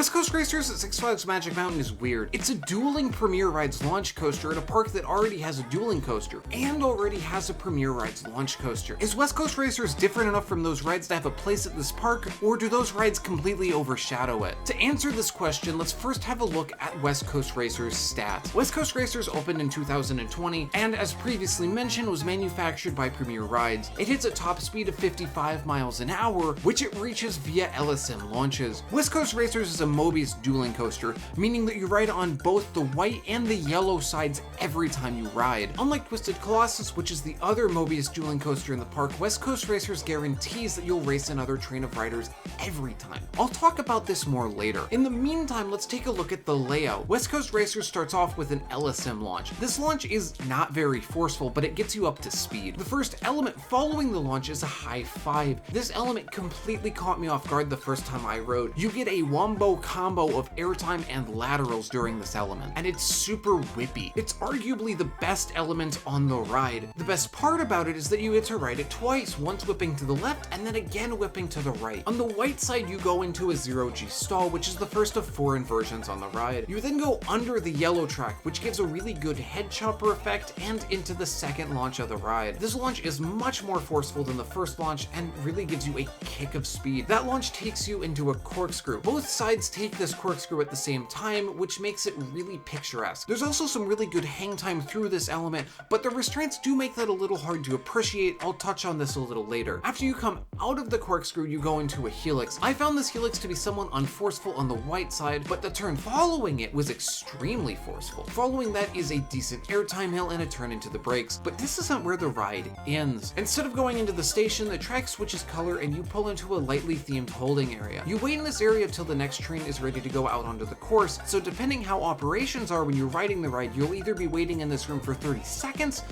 West Coast Racers at Six Flags Magic Mountain is weird. It's a dueling Premier Rides launch coaster at a park that already has a dueling coaster and already has a Premier Rides launch coaster. Is West Coast Racers different enough from those rides to have a place at this park, or do those rides completely overshadow it? To answer this question, let's first have a look at West Coast Racers stats. West Coast Racers opened in 2020 and, as previously mentioned, was manufactured by Premier Rides. It hits a top speed of 55 miles an hour, which it reaches via LSM launches. West Coast Racers is a Mobius dueling coaster, meaning that you ride on both the white and the yellow sides every time you ride. Unlike Twisted Colossus, which is the other Mobius dueling coaster in the park, West Coast Racers guarantees that you'll race another train of riders every time. I'll talk about this more later. In the meantime, let's take a look at the layout. West Coast Racers starts off with an LSM launch. This launch is not very forceful, but it gets you up to speed. The first element following the launch is a high five. This element completely caught me off guard the first time I rode. You get a wombo combo of airtime and laterals during this element, and it's super whippy. It's arguably the best element on the ride. The best part about it is that you get to ride it twice, once whipping to the left and then again whipping to the right. On the white side, you go into a 0G stall, which is the first of 4 inversions on the ride. You then go under the yellow track, which gives a really good head chopper effect, and into the second launch of the ride. This launch is much more forceful than the first launch and really gives you a kick of speed. That launch takes you into a corkscrew. Both sides take this corkscrew at the same time, which makes it really picturesque. There's also some really good hang time through this element, but the restraints do make that a little hard to appreciate. I'll touch on this a little later. After you come out of the corkscrew, you go into a helix. I found this helix to be somewhat unforceful on the white side, but the turn following it was extremely forceful. Following that is a decent airtime hill and a turn into the brakes, but this isn't where the ride ends. Instead of going into the station, the track switches color and you pull into a lightly themed holding area. You wait in this area till the next train is ready to go out onto the course, so depending how operations are when you're riding the ride, you'll either be waiting in this room for 30 seconds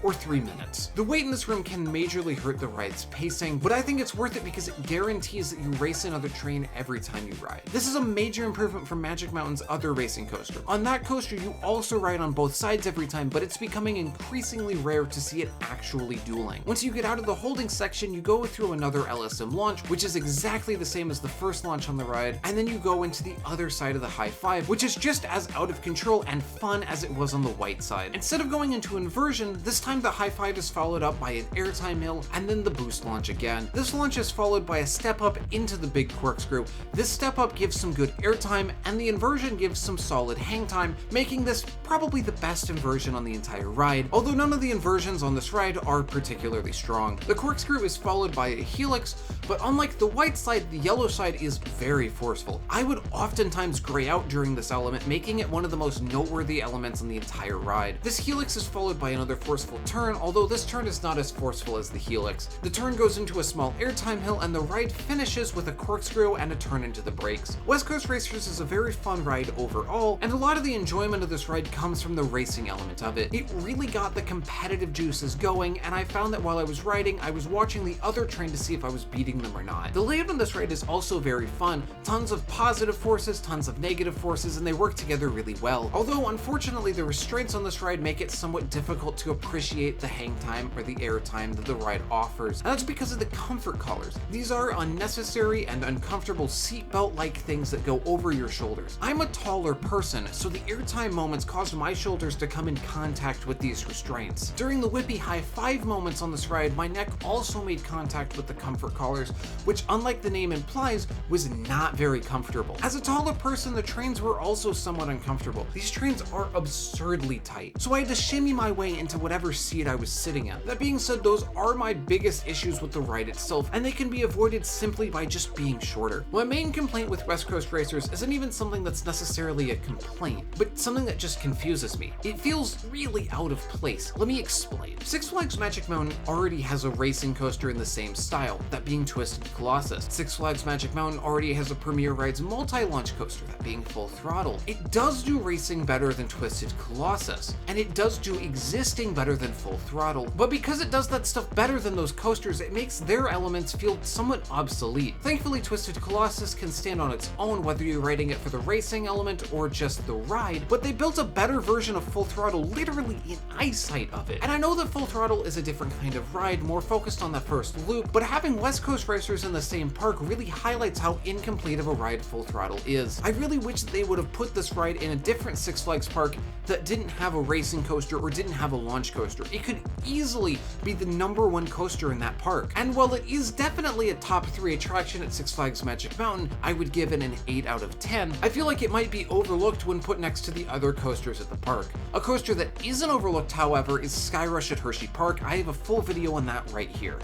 or 3 minutes. The wait in this room can majorly hurt the ride's pacing, but I think it's worth it because it guarantees that you race another train every time you ride. This is a major improvement from Magic Mountain's other racing coaster. On that coaster, you also ride on both sides every time, but it's becoming increasingly rare to see it actually dueling. Once you get out of the holding section, you go through another LSM launch, which is exactly the same as the first launch on the ride, and then you go into the other side of the high five, which is just as out of control and fun as it was on the white side. Instead of going into inversion, this time the high five is followed up by an airtime hill and then the boost launch again. This launch is followed by a step up into the big corkscrew. This step up gives some good airtime and the inversion gives some solid hang time, making this probably the best inversion on the entire ride, although none of the inversions on this ride are particularly strong. The corkscrew is followed by a helix, but unlike the white side, the yellow side is very forceful. I would oftentimes gray out during this element, making it one of the most noteworthy elements on the entire ride. This helix is followed by another forceful turn, although this turn is not as forceful as the helix. The turn goes into a small airtime hill and the ride finishes with a corkscrew and a turn into the brakes. West Coast Racers is a very fun ride overall, and a lot of the enjoyment of this ride comes from the racing element of it. It really got the competitive juices going, and I found that while I was riding, I was watching the other train to see if I was beating them or not. The layout on this ride is also very fun. Tons of positive forces, tons of negative forces, and they work together really well. Although, unfortunately, the restraints on this ride make it somewhat difficult to appreciate the hang time or the air time that the ride offers, and that's because of the comfort collars. These are unnecessary and uncomfortable seatbelt-like things that go over your shoulders. I'm a taller person, so the airtime moments caused my shoulders to come in contact with these restraints. During the whippy high five moments on this ride, my neck also made contact with the comfort collars, which, unlike the name implies, was not very comfortable. As a taller person, the trains were also somewhat uncomfortable. These trains are absurdly tight, so I had to shimmy my way into whatever seat I was sitting in. That being said, those are my biggest issues with the ride itself, and they can be avoided simply by just being shorter. My main complaint with West Coast Racers isn't even something that's necessarily a complaint, but something that just confuses me. It feels really out of place. Let me explain. Six Flags Magic Mountain already has a racing coaster in the same style, that being Twisted Colossus. Six Flags Magic Mountain already has a Premier Rides multi-launch coaster, that being Full Throttle. It does do racing better than Twisted Colossus, and it does do existing better than than Full Throttle. But because it does that stuff better than those coasters, it makes their elements feel somewhat obsolete. Thankfully, Twisted Colossus can stand on its own whether you're riding it for the racing element or just the ride, but they built a better version of Full Throttle literally in eyesight of it. And I know that Full Throttle is a different kind of ride, more focused on that first loop, but having West Coast racers in the same park really highlights how incomplete of a ride Full Throttle is. I really wish that they would have put this ride in a different Six Flags park that didn't have a racing coaster or didn't have a launch coaster. It could easily be the #1 coaster in that park. And while it is definitely a top 3 attraction at Six Flags Magic Mountain, I would give it an 8 out of 10. I feel like it might be overlooked when put next to the other coasters at the park. A coaster that isn't overlooked, however, is Skyrush at Hershey Park. I have a full video on that right here.